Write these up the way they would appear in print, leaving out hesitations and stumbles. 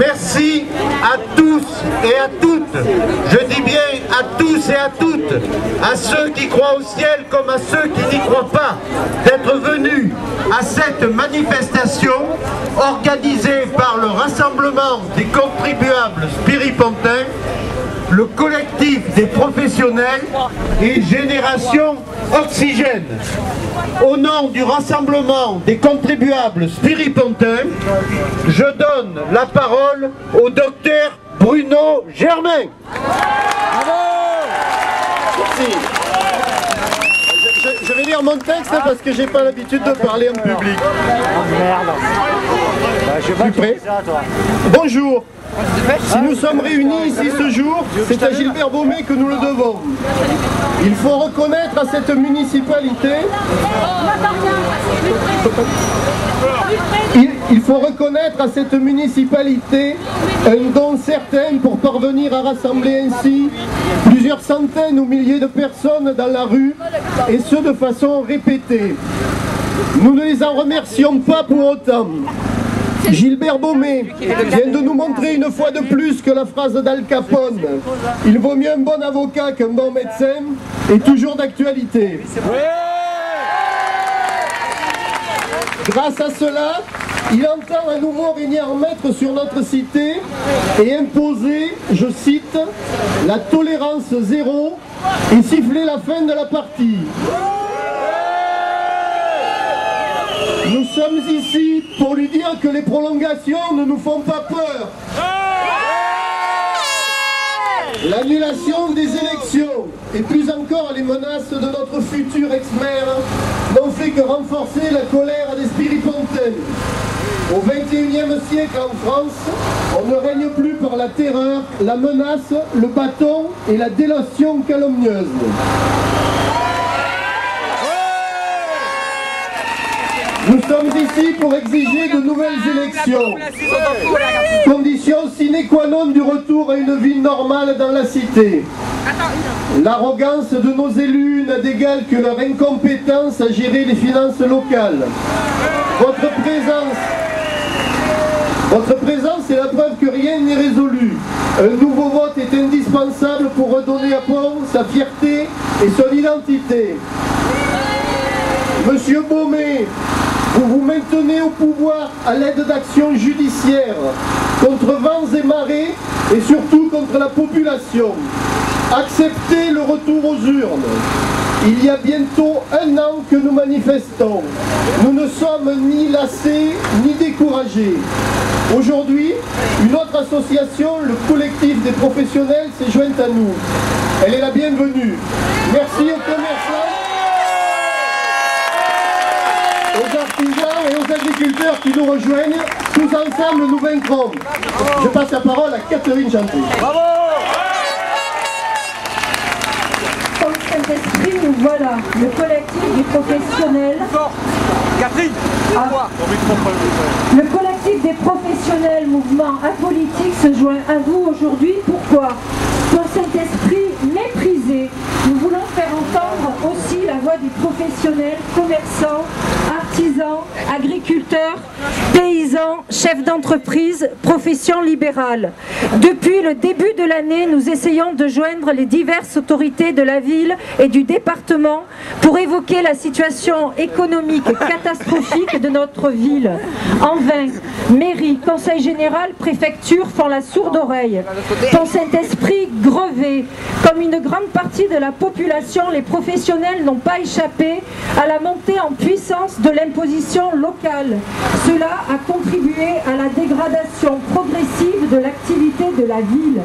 Merci à tous et à toutes, je dis bien à tous et à toutes, à ceux qui croient au ciel comme à ceux qui n'y croient pas, d'être venus à cette manifestation organisée par le Rassemblement des contribuables spiripontains, le collectif des professionnels et Génération Oxygène. Au nom du Rassemblement des contribuables spiripontains, je donne la parole au docteur Bruno Germain. Bravo. Merci. Je vais lire mon texte parce que j'ai pas l'habitude de parler en public. Oh merde. Je vais prêt. Bonjour. Si nous sommes réunis ici ce jour, c'est à Gilbert Baumé que nous le devons. Il faut reconnaître à cette municipalité... Il faut reconnaître à cette municipalité un don certain pour parvenir à rassembler ainsi plusieurs centaines ou milliers de personnes dans la rue, et ce de façon répétée. Nous ne les en remercions pas pour autant. Gilbert Baumé vient de nous montrer une fois de plus que la phrase d'Al Capone « Il vaut mieux un bon avocat qu'un bon médecin » est toujours d'actualité. Grâce à cela, il entend à nouveau régner en maître sur notre cité et imposer, je cite, « la tolérance zéro » et siffler la fin de la partie. Nous sommes ici pour lui dire que les prolongations ne nous font pas peur. L'annulation des élections et plus encore les menaces de notre futur ex-maire n'ont fait que renforcer la colère des spiripontains. Au XXIe siècle en France, on ne règne plus par la terreur, la menace, le bâton et la délation calomnieuse. Nous sommes ici pour exiger de nouvelles élections, condition sine qua non du retour à une vie normale dans la cité. L'arrogance de nos élus n'a d'égal que leur incompétence à gérer les finances locales. Votre présence est la preuve que rien n'est résolu. Un nouveau vote est indispensable pour redonner à Pont sa fierté et son identité. Monsieur Baumé, vous vous maintenez au pouvoir à l'aide d'actions judiciaires contre vents et marées et surtout contre la population. Acceptez le retour aux urnes. Il y a bientôt 1 an que nous manifestons. Nous ne sommes ni lassés ni découragés. Aujourd'hui, une autre association, le collectif des professionnels, s'est jointe à nous. Elle est la bienvenue. Merci aux commerçants, aux artisans et aux agriculteurs qui nous rejoignent. Tous ensemble, nous vaincrons. Je passe la parole à Catherine Chantier. Bravo. Comme Saint-Esprit, nous voilà, le collectif des professionnels. Catherine, Le collectif des professionnels mouvement apolitique se joint à vous aujourd'hui. Pourquoi? Pour Saint-Esprit méprisé, nous voulons faire entendre aussi la voix des professionnels, commerçants, artisans, agriculteurs, paysans, chefs d'entreprise, professions libérales. Depuis le début de l'année, nous essayons de joindre les diverses autorités de la ville et du département pour évoquer la situation économique catastrophique de notre ville. En vain, mairie, conseil général, préfecture font la sourde oreille. Pour Saint-Esprit grevé, comme une grande partie de la population, les professionnels n'ont pas échappé à la montée en puissance de l'imposition locale. Cela a contribué à la dégradation progressive de l'activité de la ville.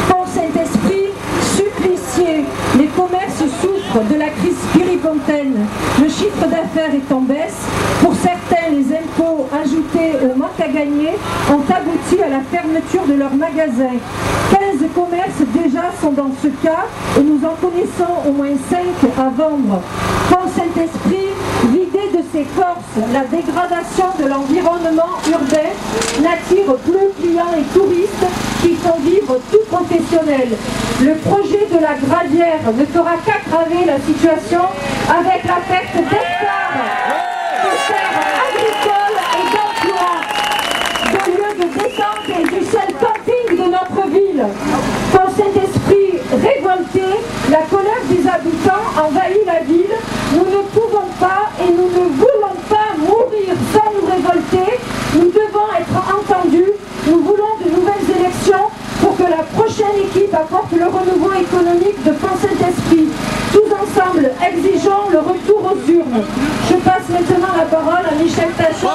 Pour Saint-Esprit supplicié, les commerces souffrent de la crise spiripontaine. Le chiffre d'affaires est en baisse. Pour certains, les impôts ajoutés au manque à gagner ont abouti à la fermeture de leurs magasins. 15 commerces déjà sont dans ce cas et nous en connaissons au moins 5 à vendre. Pour Saint-Esprit, vidé de ses forces, la dégradation de l'environnement urbain n'attire plus clients et touristes qui font vivre tout professionnel. Le projet de la gravière ne fera qu'aggraver la situation avec la perte d'hectares de terres agricoles et d'emplois, de lieux de détente et du ville. Pont-Saint-Esprit révolté, la colère des habitants envahit la ville. Nous ne pouvons pas et nous ne voulons pas mourir sans nous révolter. Nous devons être entendus. Nous voulons de nouvelles élections pour que la prochaine équipe apporte le renouveau économique de Pont-Saint-Esprit. Tous ensemble, exigeons le retour aux urnes. Je passe maintenant la parole à Michel Tachon.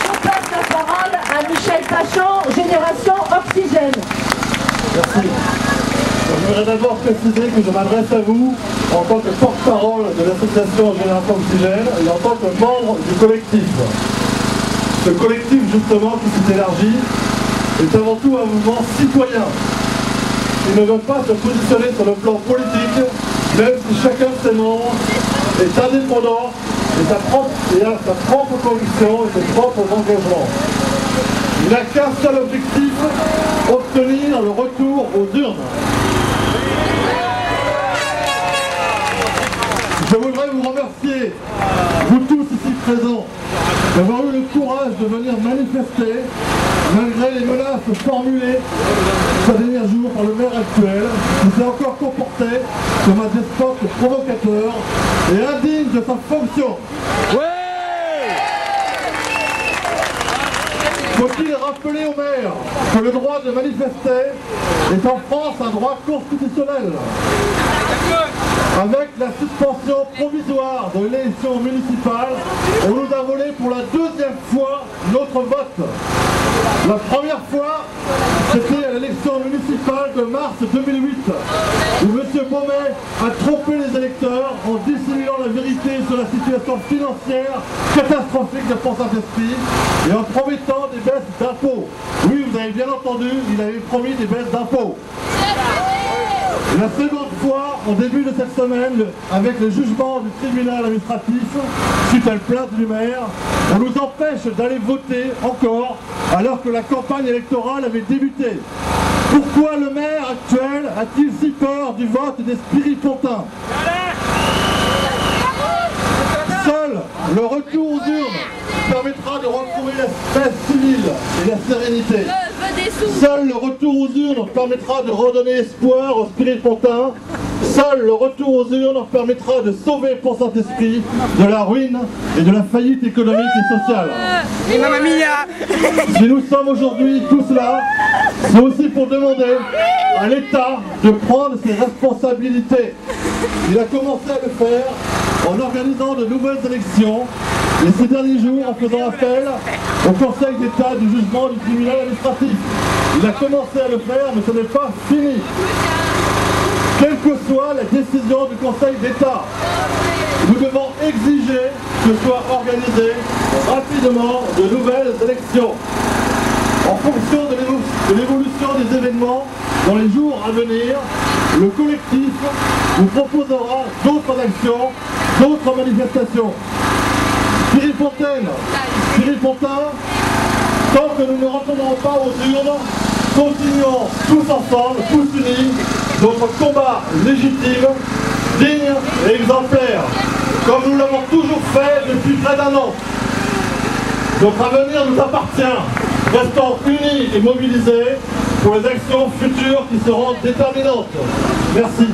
Je passe la parole à Michel Tachon, Génération Oxygène. Merci. Je voudrais d'abord préciser que je m'adresse à vous en tant que porte-parole de l'association Génération Oxygène et en tant que membre du collectif. Ce collectif justement qui s'est élargi est avant tout un mouvement citoyen. Il ne veut pas se positionner sur le plan politique, même si chacun de ses membres est indépendant et a sa propre conviction et ses propres engagements. Il n'a qu'un seul objectif, obtenir le retour aux urnes. Je voudrais vous remercier, vous tous ici présents, d'avoir eu le courage de venir manifester, malgré les menaces formulées ces derniers jours par le maire actuel, qui s'est encore comporté comme un despote provocateur et indigne de sa fonction. Faut-il rappeler au maire que le droit de manifester est en France un droit constitutionnel? Avec la suspension provisoire de l'élection municipale, on nous a volé pour la deuxième fois notre vote. La première fois, c'était à l'élection municipale de mars 2008, où M. Baumet a trompé les électeurs en dissimulant la vérité sur la situation financière catastrophique de Pont-Saint-Esprit et en promettant des baisses d'impôts. Oui, vous avez bien entendu, il avait promis des baisses d'impôts. La seconde fois, au début de cette semaine, avec le jugement du tribunal administratif, suite à la plainte du maire, on nous empêche d'aller voter encore, alors que la campagne électorale avait débuté. Pourquoi le maire actuel a-t-il si peur du vote des spiripontins? Seul le retour aux urnes permettra de retrouver la paix civile et la sérénité. Seul le retour aux urnes permettra de redonner espoir aux spiripontins. Seul le retour aux urnes permettra de sauver Pont-Saint-Esprit de la ruine et de la faillite économique et sociale. Si nous sommes aujourd'hui tous là, c'est aussi pour demander à l'État de prendre ses responsabilités. Il a commencé à le faire en organisant de nouvelles élections et ces derniers jours en faisant appel au Conseil d'État du jugement du tribunal administratif. Il a commencé à le faire, mais ce n'est pas fini. Quelle que soit la décision du Conseil d'État, nous devons exiger que soient organisées rapidement de nouvelles élections. En fonction de l'évolution des événements dans les jours à venir, le collectif vous proposera d'autres actions, d'autres manifestations. Spiripontins, tant que nous ne retournerons pas aux urnes, continuons tous ensemble, tous unis, notre combat légitime, digne et exemplaire, comme nous l'avons toujours fait depuis près d'un an. Notre avenir nous appartient. Restons unis et mobilisés pour les actions futures qui seront déterminantes. Merci.